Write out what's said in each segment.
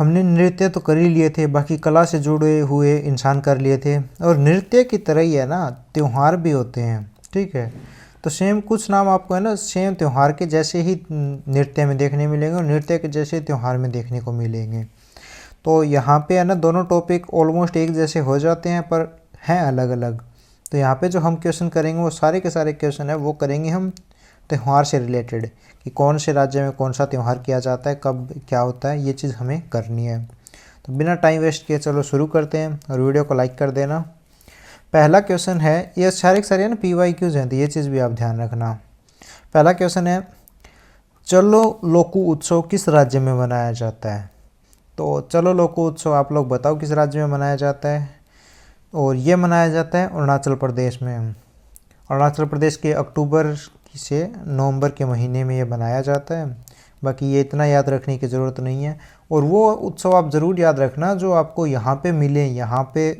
हमने नृत्य तो कर ही लिए थे, बाकी कला से जुड़े हुए इंसान कर लिए थे। और नृत्य की तरह ही है ना, त्योहार भी होते हैं, ठीक है। तो सेम कुछ नाम आपको है ना सेम त्योहार के जैसे ही नृत्य में देखने मिलेंगे और नृत्य के जैसे त्योहार में देखने को मिलेंगे। तो यहाँ पे है ना दोनों टॉपिक ऑलमोस्ट एक जैसे हो जाते हैं पर हैं अलग अलग। तो यहाँ पे जो हम क्वेश्चन करेंगे वो सारे के सारे क्वेश्चन है वो करेंगे हम त्यौहार से रिलेटेड, कि कौन से राज्य में कौन सा त्यौहार किया जाता है, कब क्या होता है, ये चीज़ हमें करनी है। तो बिना टाइम वेस्ट किए चलो शुरू करते हैं, और वीडियो को लाइक कर देना। पहला क्वेश्चन है, ये सारे के सारे ना PYQs हैं, तो ये चीज़ भी आप ध्यान रखना। पहला क्वेश्चन है, चलो लोकू उत्सव किस राज्य में मनाया जाता है। तो चलो लोकू उत्सव आप लोग बताओ किस राज्य में मनाया जाता है। और ये मनाया जाता है अरुणाचल प्रदेश में। अरुणाचल प्रदेश के अक्टूबर से नवंबर के महीने में ये मनाया जाता है। बाकी ये इतना याद रखने की ज़रूरत नहीं है। और वो उत्सव आप ज़रूर याद रखना जो आपको यहाँ पे मिले, यहाँ पे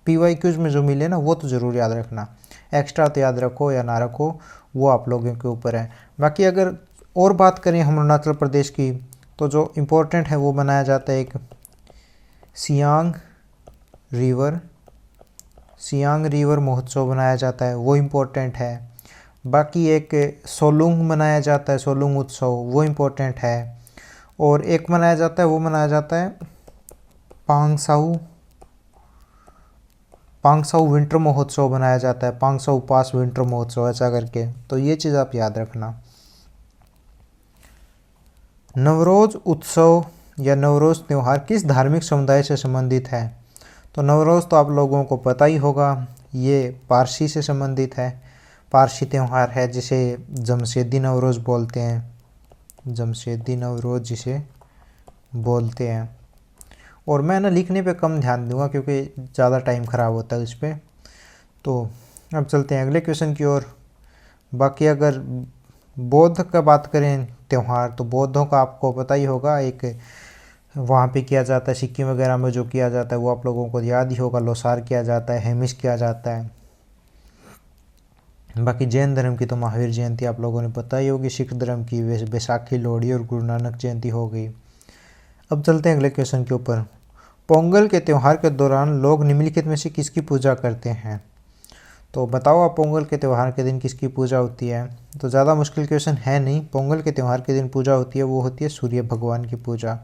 PYQs में जो मिले ना वो तो ज़रूर याद रखना। एक्स्ट्रा तो याद रखो या ना रखो वो आप लोगों के ऊपर है। बाकी अगर और बात करें हम अरुणाचल प्रदेश की, तो जो इम्पोर्टेंट है वो मनाया जाता है एक सियांग रिवर महोत्सव मनाया जाता है, वो इम्पोर्टेंट है। बाकी एक सोलुंग मनाया जाता है, सोलुंग उत्सव, वो इम्पोर्टेंट है। और एक मनाया जाता है वो मनाया जाता है पांगसाऊ विंटर महोत्सव मनाया जाता है, पांगसाऊ पास विंटर महोत्सव ऐसा करके। तो ये चीज़ आप याद रखना। नवरोज़ उत्सव या नवरोज़ त्यौहार किस धार्मिक समुदाय से संबंधित है। तो नवरोज़ तो आप लोगों को पता ही होगा, ये पारसी से संबंधित है, पारसी त्यौहार है जिसे जमशेदी नवरोज़ बोलते हैं, जमशेदी नवरोज़ जिसे बोलते हैं। और मैं ना लिखने पे कम ध्यान दूंगा क्योंकि ज़्यादा टाइम ख़राब होता है इस पर। तो अब चलते हैं अगले क्वेश्चन की ओर। बाकी अगर बौद्ध का बात करें त्यौहार, तो बौद्धों का आपको पता ही होगा, एक वहाँ पे किया जाता है सिक्किम वगैरह में जो किया जाता है वो आप लोगों को याद ही होगा, लोसार किया जाता है, हेमिस किया जाता है। बाकी जैन धर्म की तो महावीर जयंती आप लोगों ने पता ही होगी, सिख धर्म की बैसाखी, लोहड़ी और गुरु नानक जयंती हो गई। अब चलते हैं अगले क्वेश्चन के ऊपर। पोंगल के त्यौहार के दौरान लोग निम्नलिखित में से किसकी पूजा करते हैं। तो बताओ आप पोंगल के त्यौहार के दिन किसकी पूजा होती है। तो ज़्यादा मुश्किल क्वेश्चन है नहीं। पोंगल के त्यौहार के दिन पूजा होती है वो होती है सूर्य भगवान की पूजा।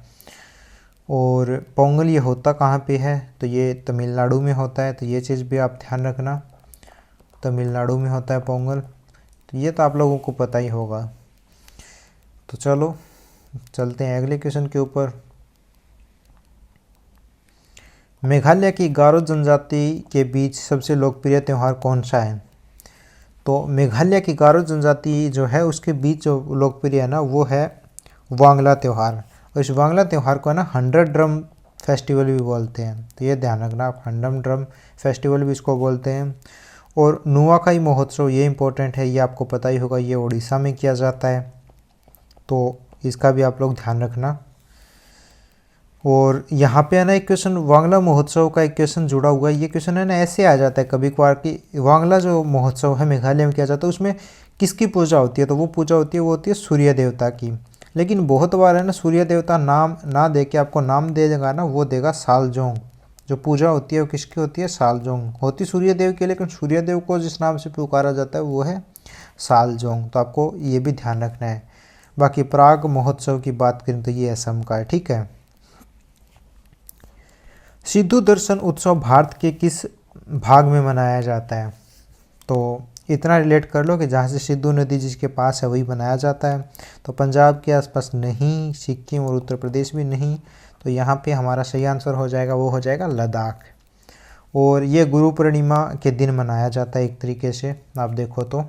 और पोंगल ये होता कहाँ पे है, तो ये तमिलनाडु में होता है, तो ये चीज़ भी आप ध्यान रखना, तमिलनाडु में होता है पोंगल। तो ये तो आप लोगों को पता ही होगा। तो चलो चलते हैं अगले क्वेश्चन के ऊपर। मेघालय की गारो जनजाति के बीच सबसे लोकप्रिय त्यौहार कौन सा है। तो मेघालय की गारो जनजाति जो है उसके बीच जो लोकप्रिय है ना वो है वांगला त्यौहार। और इस वांगला त्यौहार को है ना 100 ड्रम फेस्टिवल भी बोलते हैं, तो ये ध्यान रखना आप, 100 ड्रम फेस्टिवल भी इसको बोलते हैं। और नुआखाई महोत्सव ये इम्पोर्टेंट है, ये आपको पता ही होगा, ये उड़ीसा में किया जाता है, तो इसका भी आप लोग ध्यान रखना। और यहाँ पे है ना एक क्वेश्चन वांगला महोत्सव का एक क्वेश्चन जुड़ा हुआ है। ये क्वेश्चन है ना ऐसे आ जाता है कभी कभार कि वांगला जो महोत्सव है मेघालय में किया जाता है उसमें किसकी पूजा होती है। तो वो पूजा होती है वो होती है सूर्य देवता की। लेकिन बहुत बार है ना सूर्य देवता नाम ना दे के आपको नाम दे देगा ना, वो देगा सालजोंग। जो पूजा होती है वो किसकी होती है, सालजोंग होती सूर्य देव की, लेकिन सूर्य देव को जिस नाम से पुकारा जाता है वो है सालजोंग। तो आपको ये भी ध्यान रखना है। बाकी प्राग महोत्सव की बात करें तो ये असम का है, ठीक है। सिद्धू दर्शन उत्सव भारत के किस भाग में मनाया जाता है। तो इतना रिलेट कर लो कि जहाँ से सिद्धू नदी जिसके पास है वही बनाया जाता है। तो पंजाब के आसपास नहीं, सिक्किम और उत्तर प्रदेश भी नहीं, तो यहाँ पे हमारा सही आंसर हो जाएगा, वो हो जाएगा लद्दाख। और ये गुरु पूर्णिमा के दिन मनाया जाता है एक तरीके से आप देखो तो।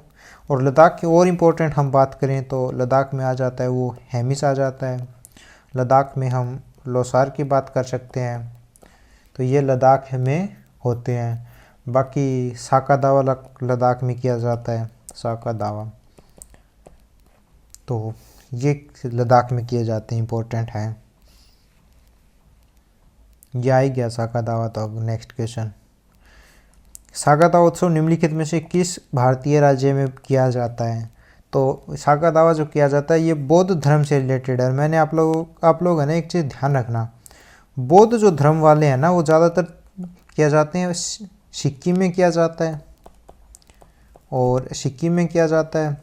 और लद्दाख की और इम्पोर्टेंट हम बात करें तो लद्दाख में आ जाता है वो हेमिस आ जाता है। लद्दाख में हम लोसार की बात कर सकते हैं, तो ये लद्दाख में होते हैं। बाकी साका दावा लद्दाख में किया जाता है, साका दावा, तो ये लद्दाख में किए जाते हैं, इम्पोर्टेंट है। ये आ ही गया साका दावा। तो अब नेक्स्ट क्वेश्चन, साका दावा उत्सव निम्नलिखित में से किस भारतीय राज्य में किया जाता है। तो साका दावा जो किया जाता है ये बौद्ध धर्म से रिलेटेड है। मैंने आप लोग है ना एक चीज़ ध्यान रखना, बौद्ध जो धर्म वाले हैं ना वो ज़्यादातर किया जाते हैं सिक्किम में किया जाता है, और सिक्किम में किया जाता है,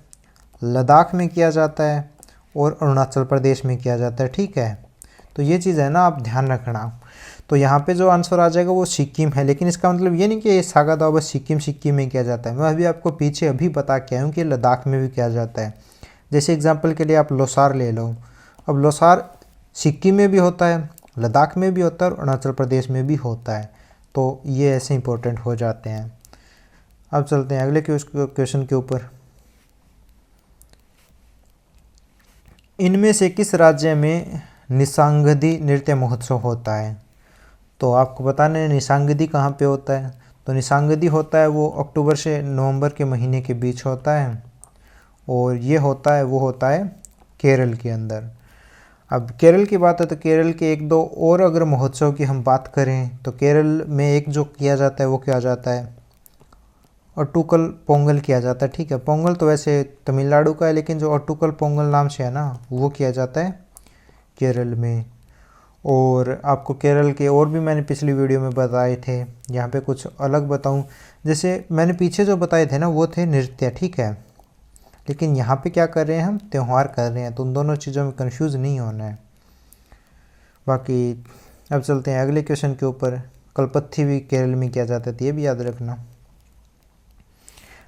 लद्दाख में किया जाता है, और अरुणाचल प्रदेश में किया जाता है। ठीक है, तो ये चीज़ है ना, आप ध्यान रखना। तो यहाँ पे जो आंसर आ जाएगा वो सिक्किम है, लेकिन इसका मतलब ये नहीं कि सागा दावा बस सिक्किम में किया जाता है। मैं अभी आपको पीछे अभी बता के आया हूँ कि लद्दाख में भी किया जाता है। जैसे एग्जांपल के लिए आप लोसार ले लो। अब लोसार सिक्किम में भी होता है, लद्दाख में भी होता है, और अरुणाचल प्रदेश में भी होता है। तो ये ऐसे इंपॉर्टेंट हो जाते हैं। अब चलते हैं अगले क्वेश्चन के ऊपर। इनमें से किस राज्य में निशांगदी नृत्य महोत्सव होता है? तो आपको बताना है निशांगदी कहाँ पे होता है। तो निशांगदी होता है वो अक्टूबर से नवंबर के महीने के बीच होता है, और ये होता है केरल के अंदर। अब केरल की बात है तो केरल के एक दो और अगर महोत्सव की हम बात करें तो केरल में एक जो किया जाता है वो किया जाता है अट्टुकल पोंगल किया जाता है। ठीक है, पोंगल तो वैसे तमिलनाडु का है, लेकिन जो अट्टुकल पोंगल नाम से है ना वो किया जाता है केरल में। और आपको केरल के और भी मैंने पिछली वीडियो में बताए थे, यहाँ पे कुछ अलग बताऊँ। जैसे मैंने पीछे जो बताए थे ना वो थे नृत्य, ठीक है, लेकिन यहाँ पे क्या कर रहे हैं हम, त्यौहार कर रहे हैं। तो उन दोनों चीज़ों में कंफ्यूज नहीं होना है। बाकी अब चलते हैं अगले क्वेश्चन के ऊपर। कलपत्थी भी केरल में किया जाता है, तो ये भी याद रखना।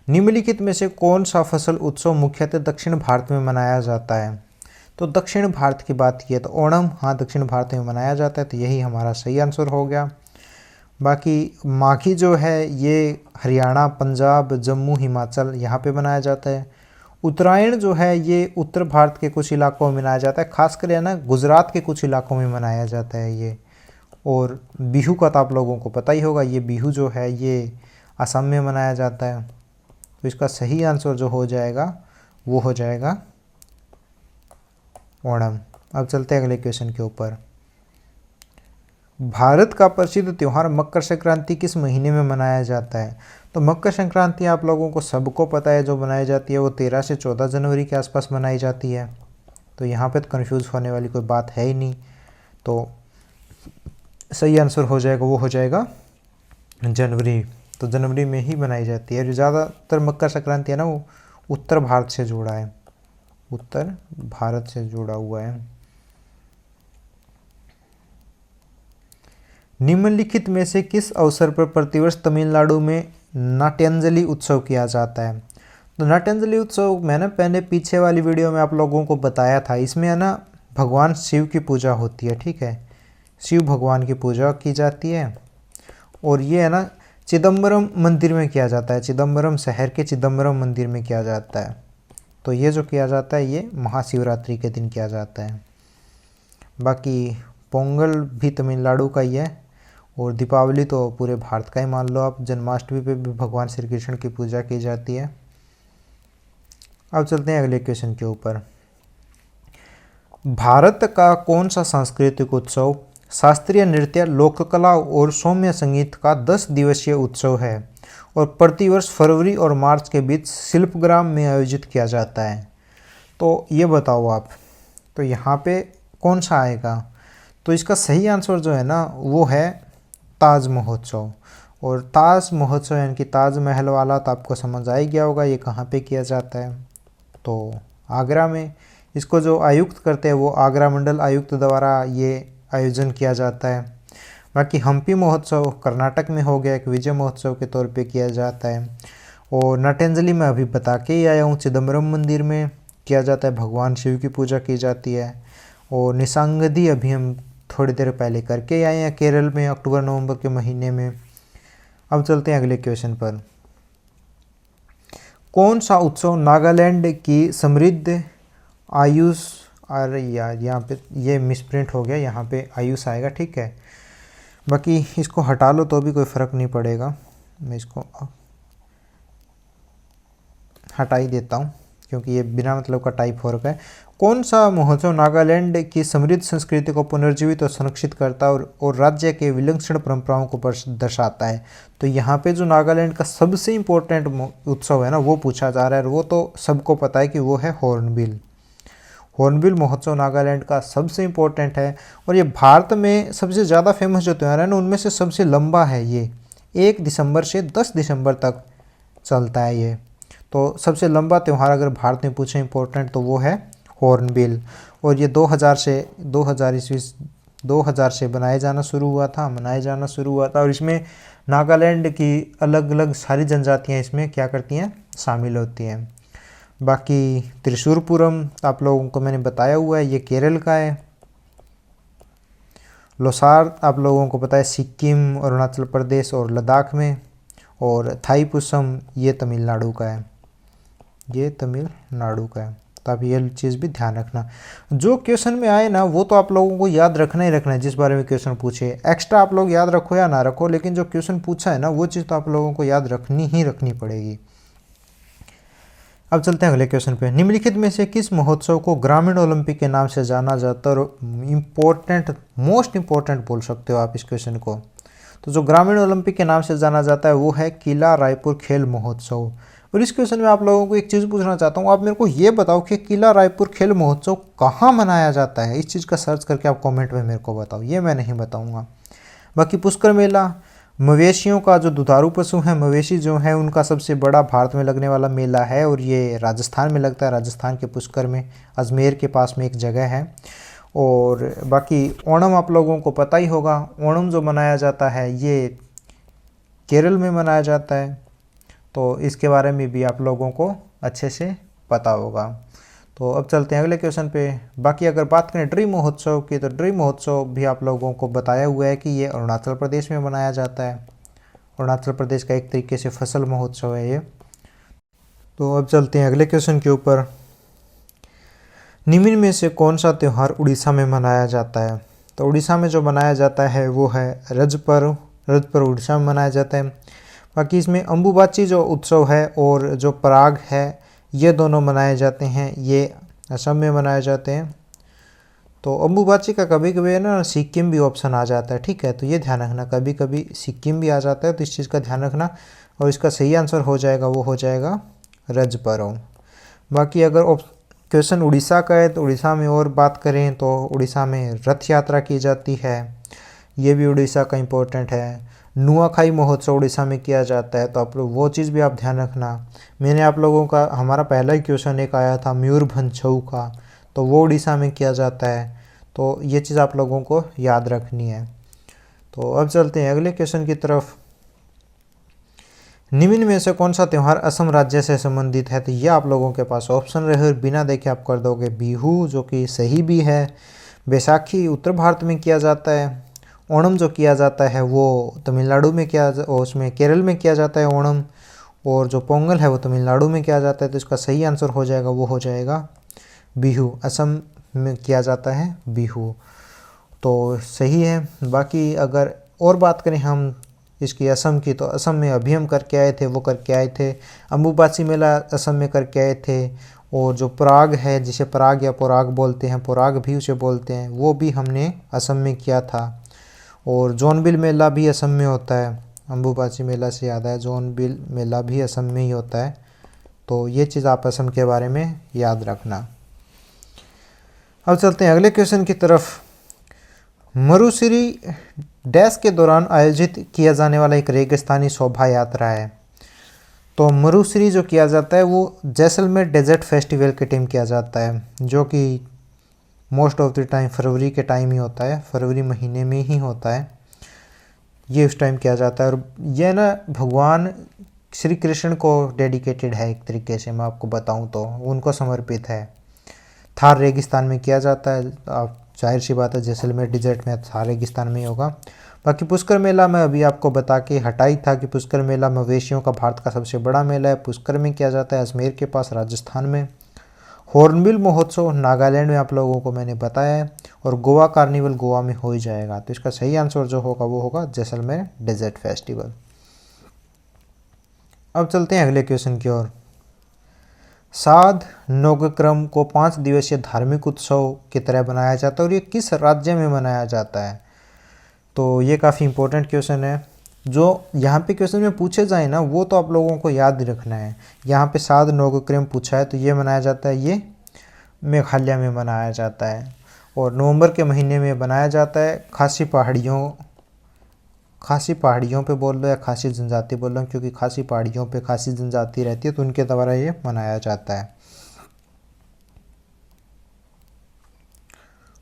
निम्नलिखित में से कौन सा फसल उत्सव मुख्यतः दक्षिण भारत में मनाया जाता है? तो दक्षिण भारत की बात की है तो ओणम, हाँ, दक्षिण भारत में मनाया जाता है, तो यही हमारा सही आंसर हो गया। बाकी माघी जो है ये हरियाणा, पंजाब, जम्मू, हिमाचल यहाँ पे मनाया जाता है। उत्तरायण जो है ये उत्तर भारत के कुछ इलाकों में मनाया जाता है, खासकर है ना गुजरात के कुछ इलाकों में मनाया जाता है ये। और बिहू का तो आप लोगों को पता ही होगा, ये बिहू जो है ये असम में मनाया जाता है। तो इसका सही आंसर जो हो जाएगा वो हो जाएगा ओणम। अब चलते हैं अगले क्वेश्चन के ऊपर। भारत का प्रसिद्ध त्यौहार मकर संक्रांति किस महीने में मनाया जाता है? तो मकर संक्रांति आप लोगों को सबको पता है जो मनाई जाती है वो 13 से 14 जनवरी के आसपास मनाई जाती है। तो यहाँ पे तो कन्फ्यूज़ होने वाली कोई बात है ही नहीं। तो सही आंसर हो जाएगा वो हो जाएगा जनवरी। तो जनवरी में ही मनाई जाती है। जो ज़्यादातर मकर संक्रांति है ना वो उत्तर भारत से जुड़ा है, उत्तर भारत से जुड़ा हुआ है। निम्नलिखित में से किस अवसर पर प्रतिवर्ष तमिलनाडु में नाट्यांजलि उत्सव किया जाता है? तो नाट्यांजलि उत्सव मैंने पहले पीछे वाली वीडियो में आप लोगों को बताया था। इसमें है ना भगवान शिव की पूजा होती है, ठीक है, शिव भगवान की पूजा की जाती है। और ये है ना चिदम्बरम मंदिर में किया जाता है, चिदम्बरम शहर के चिदम्बरम मंदिर में किया जाता है। तो ये जो किया जाता है ये महाशिवरात्रि के दिन किया जाता है। बाकी पोंगल भी तमिलनाडु का ही है, और दीपावली तो पूरे भारत का ही मान लो आप। जन्माष्टमी पे भी भगवान श्री कृष्ण की पूजा की जाती है। अब चलते हैं अगले क्वेश्चन के ऊपर। भारत का कौन सा सांस्कृतिक उत्सव शास्त्रीय नृत्य, लोककला और सौम्य संगीत का 10 दिवसीय उत्सव है और प्रतिवर्ष फरवरी और मार्च के बीच शिल्पग्राम में आयोजित किया जाता है? तो ये बताओ आप, तो यहाँ पे कौन सा आएगा? तो इसका सही आंसर जो है ना वो है ताज महोत्सव। और ताज महोत्सव यानी कि ताजमहल वाला तो आपको समझ आ ही गया होगा ये कहाँ पे किया जाता है। तो आगरा में। इसको जो आयुक्त करते हैं वो आगरा मंडल आयुक्त द्वारा ये आयोजन किया जाता है। बाकी हम्पी महोत्सव कर्नाटक में हो गया, एक विजय महोत्सव के तौर पे किया जाता है। और नाट्यांजलि में अभी बता के ही आया हूँ, चिदम्बरम मंदिर में किया जाता है, भगवान शिव की पूजा की जाती है। और निशांगदी अभी हम थोड़ी देर पहले करके आए हैं केरल में अक्टूबर नवंबर के महीने में। अब चलते हैं अगले क्वेश्चन पर। कौन सा उत्सव नागालैंड की समृद्ध आयुष, अरे यार यहाँ पे ये मिसप्रिंट हो गया, यहाँ पे आयुष आएगा, ठीक है। बाकी इसको हटा लो तो भी कोई फ़र्क नहीं पड़ेगा, मैं इसको हटा ही देता हूँ क्योंकि ये बिना मतलब का टाइप हो रखा है। कौन सा महोत्सव नागालैंड की समृद्ध संस्कृति को पुनर्जीवित और संरक्षित करता है और राज्य के विलक्षण परंपराओं को दर्शाता है? तो यहाँ पे जो नागालैंड का सबसे इम्पोर्टेंट उत्सव है ना वो पूछा जा रहा है, और वो तो सबको पता है कि वो है हॉर्नबिल। हॉर्नबिल महोत्सव नागालैंड का सबसे इम्पोर्टेंट है और ये भारत में सबसे ज़्यादा फेमस जो त्यौहार है ना उनमें से सबसे लंबा है ये। 1 दिसंबर से 10 दिसंबर तक चलता है ये। तो सबसे लंबा त्यौहार अगर भारत में पूछे इम्पोर्टेंट तो वो है हॉर्नबिल। और ये 2000 से मनाया जाना शुरू हुआ था और इसमें नागालैंड की अलग अलग सारी जनजातियाँ इसमें क्या करती हैं, शामिल होती हैं। बाकी त्रिशूरपुरम आप लोगों को मैंने बताया हुआ है, ये केरल का है। लोसार आप लोगों को पता है सिक्किम, अरुणाचल प्रदेश और लद्दाख में। और थाईपुसम ये तमिलनाडु का है, तो आप ये चीज़ भी ध्यान रखना। जो क्वेश्चन में आए ना वो तो आप लोगों को याद रखना ही रखना है, जिस बारे में क्वेश्चन पूछे। एक्स्ट्रा आप लोग याद रखो या ना रखो, लेकिन जो क्वेश्चन पूछा है ना वो चीज़ तो आप लोगों को याद रखनी पड़ेगी। अब चलते हैं अगले क्वेश्चन पे। निम्नलिखित में से किस महोत्सव को ग्रामीण ओलंपिक के नाम से जाना जाता है? और मोस्ट इम्पोर्टेंट बोल सकते हो आप इस क्वेश्चन को। तो जो ग्रामीण ओलंपिक के नाम से जाना जाता है वो है किला रायपुर खेल महोत्सव। और इस क्वेश्चन में आप लोगों को एक चीज़ पूछना चाहता हूँ, आप मेरे को ये बताओ कि किला रायपुर खेल महोत्सव कहाँ मनाया जाता है? इस चीज़ का सर्च करके आप कमेंट में मेरे को बताओ, ये मैं नहीं बताऊँगा। बाकी पुष्कर मेला मवेशियों का, जो दुधारू पशु हैं मवेशी जो है उनका सबसे बड़ा भारत में लगने वाला मेला है और ये राजस्थान में लगता है, राजस्थान के पुष्कर में, अजमेर के पास में एक जगह है। और बाकी ओणम आप लोगों को पता ही होगा, ओणम जो मनाया जाता है ये केरल में मनाया जाता है, तो इसके बारे में भी आप लोगों को अच्छे से पता होगा। तो अब चलते हैं अगले क्वेश्चन पे। बाकी अगर बात करें ड्री महोत्सव की, तो ड्री महोत्सव भी आप लोगों को बताया हुआ है कि ये अरुणाचल प्रदेश में मनाया जाता है। अरुणाचल प्रदेश का एक तरीके से फसल महोत्सव है ये। तो अब चलते हैं अगले क्वेश्चन के ऊपर। निम्न में से कौन सा त्यौहार उड़ीसा में मनाया जाता है? तो उड़ीसा में जो मनाया जाता है वो है रज पर्व। रज पर्व उड़ीसा में मनाया जाता है। बाकी इसमें अम्बुबाची जो उत्सव है और जो पराग है ये दोनों मनाए जाते हैं, ये असम में मनाए जाते हैं। तो अम्बुबाची का कभी कभी है ना सिक्किम भी ऑप्शन आ जाता है, ठीक है, तो ये ध्यान रखना, कभी कभी सिक्किम भी आ जाता है, तो इस चीज़ का ध्यान रखना। और इसका सही आंसर हो जाएगा, वो हो जाएगा रज पर्व। बाकी अगर क्वेश्चन उड़ीसा का है तो उड़ीसा में और बात करें तो उड़ीसा में रथ यात्रा की जाती है, ये भी उड़ीसा का इम्पोर्टेंट है। नुआखाई महोत्सव उड़ीसा में किया जाता है, तो आप लोग वो चीज़ भी आप ध्यान रखना। मैंने आप लोगों का हमारा पहला ही क्वेश्चन एक आया था मयूरभंज छऊ का, तो वो उड़ीसा में किया जाता है, तो ये चीज़ आप लोगों को याद रखनी है। तो अब चलते हैं अगले क्वेश्चन की तरफ। निम्न में से कौन सा त्यौहार असम राज्य से संबंधित है? तो ये आप लोगों के पास ऑप्शन रहे और बिना देखे आप कर दोगे बिहू, जो कि सही भी है। बैसाखी उत्तर भारत में किया जाता है। ओणम जो किया जाता है वो तमिलनाडु में उसमें केरल में किया जाता है ओणम। और जो पोंगल है वो तमिलनाडु में किया जाता है, तो इसका सही आंसर हो जाएगा, वो हो जाएगा बिहू। असम में किया जाता है बिहू, तो सही है। बाकी अगर और बात करें हम इसकी असम की, तो असम में अभी हम करके आए थे अम्बुबाची मेला असम में करके आए थे। और जो पराग है, जिसे पराग या पोराग बोलते हैं, पोराग भी उसे बोलते हैं, वो भी हमने असम में किया था। और जोनबिल मेला भी असम में होता है। अम्बुबाची मेला से याद है, जोनबिल मेला भी असम में ही होता है, तो ये चीज़ आप असम के बारे में याद रखना। अब चलते हैं अगले क्वेश्चन की तरफ। मरुश्री डैश के दौरान आयोजित किया जाने वाला एक रेगिस्तानी शोभा यात्रा है। तो मरुश्री जो किया जाता है वो जैसलमेर डेजर्ट फेस्टिवल के टाइम किया जाता है, जो कि मोस्ट ऑफ द टाइम फरवरी के टाइम ही होता है, फरवरी महीने में ही होता है, ये उस टाइम किया जाता है। और यह ना भगवान श्री कृष्ण को डेडिकेटेड है, एक तरीके से मैं आपको बताऊं तो उनको समर्पित है। थार रेगिस्तान में किया जाता है, आप जाहिर सी बात है जैसलमेर डिजर्ट में थार रेगिस्तान में ही होगा। बाकी पुष्कर मेला मैं अभी आपको बता के हटाई था कि पुष्कर मेला मवेशियों का भारत का सबसे बड़ा मेला है, पुष्कर में किया जाता है, अजमेर के पास राजस्थान में। हॉर्नबिल महोत्सव नागालैंड में आप लोगों को मैंने बताया है। और गोवा कार्निवल गोवा में हो ही जाएगा, तो इसका सही आंसर जो होगा वो होगा जैसलमेर डेजर्ट फेस्टिवल। अब चलते हैं अगले क्वेश्चन की ओर। साध नोगक्रम को 5 दिवसीय धार्मिक उत्सव की तरह बनाया जाता है और ये किस राज्य में मनाया जाता है? तो ये काफ़ी इंपॉर्टेंट क्वेश्चन है। जो यहाँ पे क्वेश्चन में पूछे जाए ना वो तो आप लोगों को याद ही रखना है। यहाँ पे साध नोगक्रम पूछा है, तो ये मनाया जाता है ये मेघालय में मनाया जाता है। और नवंबर के महीने में मनाया जाता है खासी पहाड़ियों पे बोल लो या खासी जनजाति बोल लो, क्योंकि खासी पहाड़ियों पे खासी जनजाति रहती है तो उनके द्वारा ये मनाया जाता है।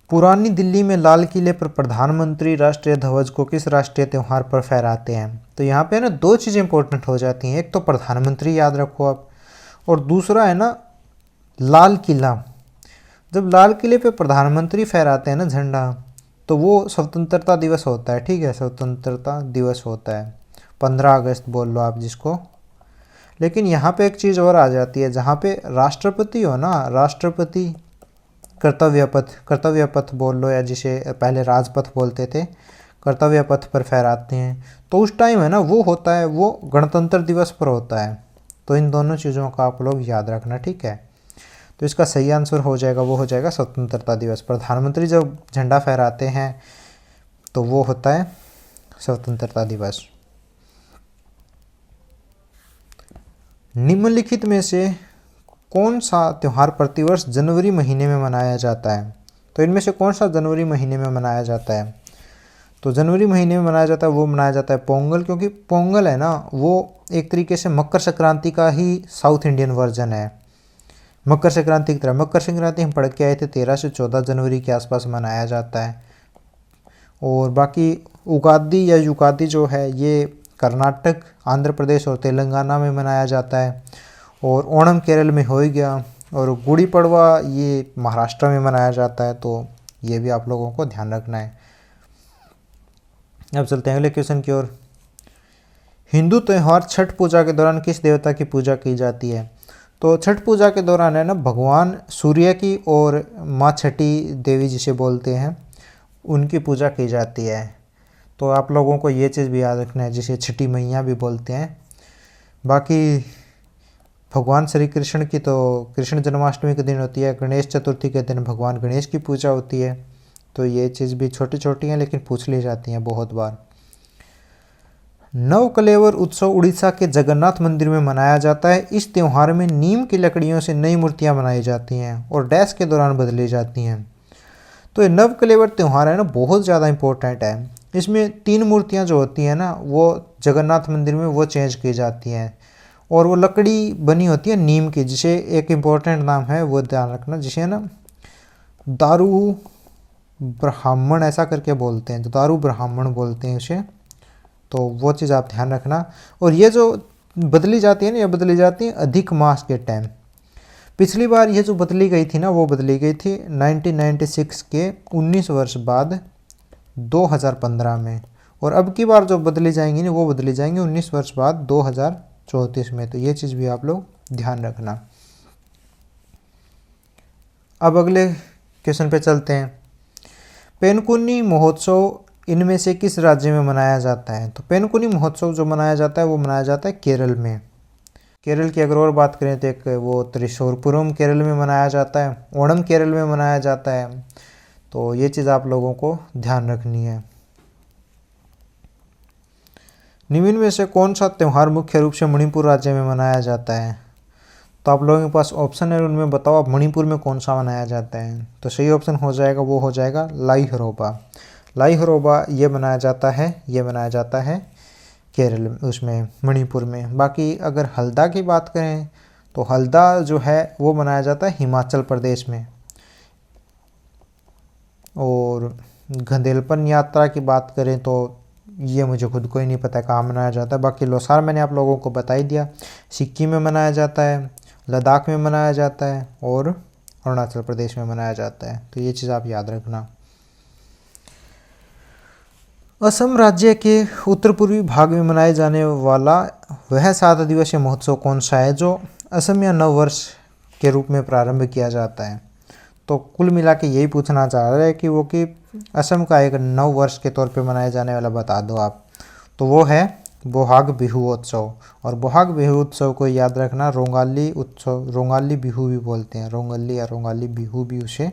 पुरानी दिल्ली में लाल किले पर प्रधानमंत्री राष्ट्रीय ध्वज को किस राष्ट्रीय त्यौहार पर फहराते हैं? तो यहाँ पे ना दो चीज़ें इंपॉर्टेंट हो जाती हैं, एक तो प्रधानमंत्री याद रखो आप, और दूसरा है ना लाल किला। जब लाल किले पे प्रधानमंत्री फहराते हैं ना झंडा, तो वो स्वतंत्रता दिवस होता है, ठीक है, स्वतंत्रता दिवस होता है, 15 अगस्त बोल लो आप जिसको। लेकिन यहाँ पे एक चीज़ और आ जाती है, जहाँ पे राष्ट्रपति हो ना, राष्ट्रपति कर्तव्य पथ बोल लो या जिसे पहले राजपथ बोलते थे, कर्तव्य पथ पर फहराते हैं, तो उस टाइम है ना वो होता है, वो गणतंत्र दिवस पर होता है। तो इन दोनों चीज़ों का आप लोग याद रखना, ठीक है। तो इसका सही आंसर हो जाएगा, वो हो जाएगा स्वतंत्रता दिवस। प्रधानमंत्री जब झंडा फहराते हैं तो वो होता है स्वतंत्रता दिवस। निम्नलिखित में से कौन सा त्यौहार प्रतिवर्ष जनवरी महीने में मनाया जाता है? तो इनमें से कौन सा जनवरी महीने में मनाया जाता है? तो जनवरी महीने में मनाया जाता है वो मनाया जाता है पोंगल, क्योंकि पोंगल है ना वो एक तरीके से मकर संक्रांति का ही साउथ इंडियन वर्जन है, मकर संक्रांति की तरह। मकर संक्रांति हम पढ़ के आए थे 13 से 14 जनवरी के आसपास मनाया जाता है। और बाकी उगादी या युगादी जो है ये कर्नाटक, आंध्र प्रदेश और तेलंगाना में मनाया जाता है। और ओणम केरल में हो ही गया, और गुड़ी पड़वा ये महाराष्ट्र में मनाया जाता है, तो ये भी आप लोगों को ध्यान रखना है। अब चलते हैं अगले क्वेश्चन की ओर। हिंदू त्यौहार छठ पूजा के दौरान किस देवता की पूजा की जाती है? तो छठ पूजा के दौरान है ना भगवान सूर्य की और माँ छठी देवी जिसे बोलते हैं उनकी पूजा की जाती है। तो आप लोगों को ये चीज़ भी याद रखना है, जिसे छठी मैया भी बोलते हैं। बाकी भगवान श्री कृष्ण की तो कृष्ण जन्माष्टमी के दिन होती है, गणेश चतुर्थी के दिन भगवान गणेश की पूजा होती है। तो ये चीज़ भी छोटी छोटी हैं लेकिन पूछ ली जाती हैं बहुत बार। नवकलेवर उत्सव उड़ीसा के जगन्नाथ मंदिर में मनाया जाता है। इस त्यौहार में नीम की लकड़ियों से नई मूर्तियां बनाई जाती हैं और डैश के दौरान बदली जाती हैं। तो ये नवकलेवर त्यौहार है ना बहुत ज़्यादा इंपॉर्टेंट है। इसमें 3 मूर्तियां जो होती हैं ना वो जगन्नाथ मंदिर में वो चेंज की जाती हैं, और वो लकड़ी बनी होती है नीम की, जिसे एक इम्पोर्टेंट नाम है वो ध्यान रखना, जिसे ना दारू ब्राह्मण ऐसा करके बोलते हैं, तो दारू ब्राह्मण बोलते हैं उसे। तो वो चीज़ आप ध्यान रखना। और ये जो बदली जाती है ना, ये बदली जाती है अधिक मास के टाइम। पिछली बार ये जो बदली गई थी ना वो बदली गई थी 1996 के 19 वर्ष बाद 2015 में, और अब की बार जो बदली जाएंगी ना वो बदली जाएंगी 19 वर्ष बाद 2034 में। तो ये चीज़ भी आप लोग ध्यान रखना। अब अगले क्वेश्चन पे चलते हैं। पेनकुनी महोत्सव इनमें से किस राज्य में मनाया जाता है? तो पेनकुनी महोत्सव जो मनाया जाता है वो मनाया जाता है केरल में। केरल की अगर और बात करें तो एक वो त्रिशूरपुरम केरल में मनाया जाता है, ओणम केरल में मनाया जाता है। तो ये चीज़ आप लोगों को ध्यान रखनी है। निम्न में से कौन सा त्यौहार मुख्य रूप से मणिपुर राज्य में मनाया जाता है? तो आप लोगों के पास ऑप्शन है, उनमें बताओ आप मणिपुर में कौन सा मनाया जाता है। तो सही ऑप्शन हो जाएगा वो हो जाएगा लाई हरोबा। लाई हरोबा ये मनाया जाता है केरल उसमें मणिपुर में। बाकी अगर हल्दा की बात करें तो हल्दा जो है वो मनाया जाता है हिमाचल प्रदेश में। और गंदेलपन यात्रा की बात करें तो ये मुझे खुद को ही नहीं पता कहाँ मनाया जाता है। बाकी लोसार मैंने आप लोगों को बता ही दिया, सिक्किम में मनाया जाता है, लद्दाख में मनाया जाता है और अरुणाचल प्रदेश में मनाया जाता है। तो ये चीज़ आप याद रखना। असम राज्य के उत्तर पूर्वी भाग में मनाए जाने वाला वह 7 दिवसीय महोत्सव कौन सा है जो असमिया नव वर्ष के रूप में प्रारंभ किया जाता है? तो कुल मिला के यही पूछना चाह रहे हैं कि वो कि असम का एक नव वर्ष के तौर पे मनाए जाने वाला बता दो आप। तो वो है बोहाग बिहू उत्सव। और बोहाग बिहू उत्सव को याद रखना रोंगाली उत्सव, रोंगाली बिहू भी बोलते हैं, रोंगली या रोंगाली बिहू भी उसे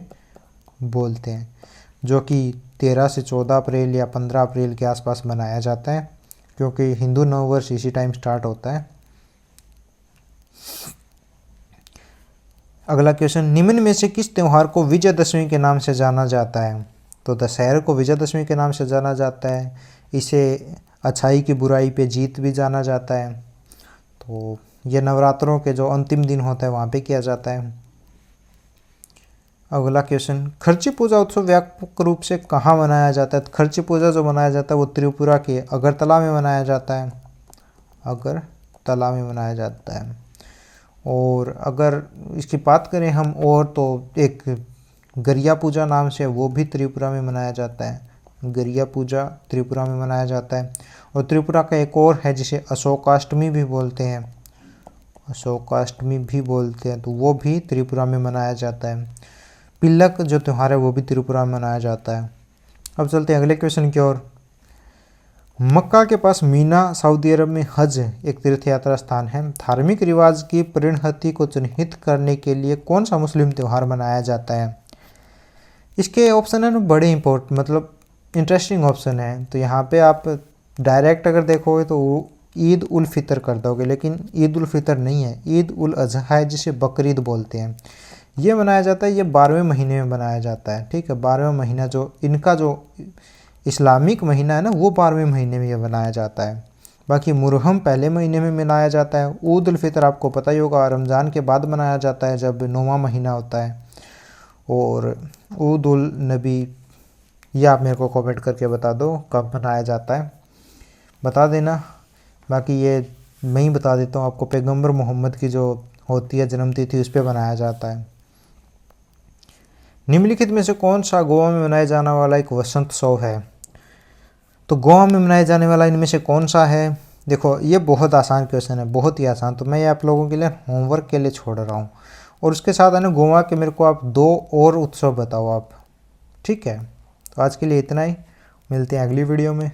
बोलते हैं, जो कि 13 से 14 अप्रैल या 15 अप्रैल के आसपास मनाया जाता है, क्योंकि हिंदू नव वर्ष इसी टाइम स्टार्ट होता है। अगला क्वेश्चन, निम्न में से किस त्यौहार को विजयदशमी के नाम से जाना जाता है? तो दशहरे को विजयदशमी के नाम से जाना जाता है। इसे अच्छाई की बुराई पे जीत भी जाना जाता है। तो ये नवरात्रों के जो अंतिम दिन होता है वहाँ पे किया जाता है। अगला क्वेश्चन, खर्ची पूजा उत्सव व्यापक रूप से कहाँ मनाया जाता है? तो खर्ची पूजा जो मनाया जाता है वो त्रिपुरा के अगरतला में मनाया जाता है। अगरतला में मनाया जाता है। और अगर इसकी बात करें हम और तो एक गरिया पूजा नाम से वो भी त्रिपुरा में मनाया जाता है। गरिया पूजा त्रिपुरा में मनाया जाता है। और त्रिपुरा का एक और है जिसे अशोकाष्टमी भी बोलते हैं। अशोकाष्टमी भी बोलते हैं, तो वो भी त्रिपुरा में मनाया जाता है। पिल्लक जो त्यौहार है वो भी त्रिपुरा में मनाया जाता है। अब चलते हैं अगले क्वेश्चन की ओर। मक्का के पास मीना सऊदी अरब में हज एक तीर्थ यात्रा स्थान है। धार्मिक रिवाज की परिणति को चिन्हित करने के लिए कौन सा मुस्लिम त्यौहार मनाया जाता है? इसके ऑप्शन है ना बड़े इंपॉर्टेंट, मतलब इंटरेस्टिंग ऑप्शन है। तो यहाँ पे आप डायरेक्ट अगर देखोगे तो ईद उल फितर कर दोगे, लेकिन ईद उल फितर नहीं है, ईद उल अजहा है जिसे बकरीद बोलते हैं। ये मनाया जाता है, ये 12वें महीने में मनाया जाता है। ठीक है, 12वां महीना जो इनका जो इस्लामिक महीना है ना वो 12वें महीने में ये मनाया जाता है। बाकी मुहर्रम पहले महीने में मनाया जाता है। ईद उल फितर आपको पता ही होगा रमज़ान के बाद मनाया जाता है जब 9वां महीना होता है। और ईद उल नबी, ये आप मेरे को कमेंट करके बता दो कब मनाया जाता है, बता देना। बाकी ये मैं ही बता देता हूँ आपको, पैगंबर मोहम्मद की जो होती है जन्मतिथि उस पर मनाया जाता है। निम्नलिखित में से कौन सा गोवा में मनाया जाने वाला एक वसंत उत्सव है? तो गोवा में मनाया जाने वाला इनमें से कौन सा है? देखो ये बहुत आसान क्वेश्चन है, बहुत ही आसान। तो मैं ये आप लोगों के लिए होमवर्क के लिए छोड़ रहा हूँ। और उसके साथ है ना गोवा के मेरे को आप 2 और उत्सव बताओ आप। ठीक है, तो आज के लिए इतना ही, मिलते हैं अगली वीडियो में।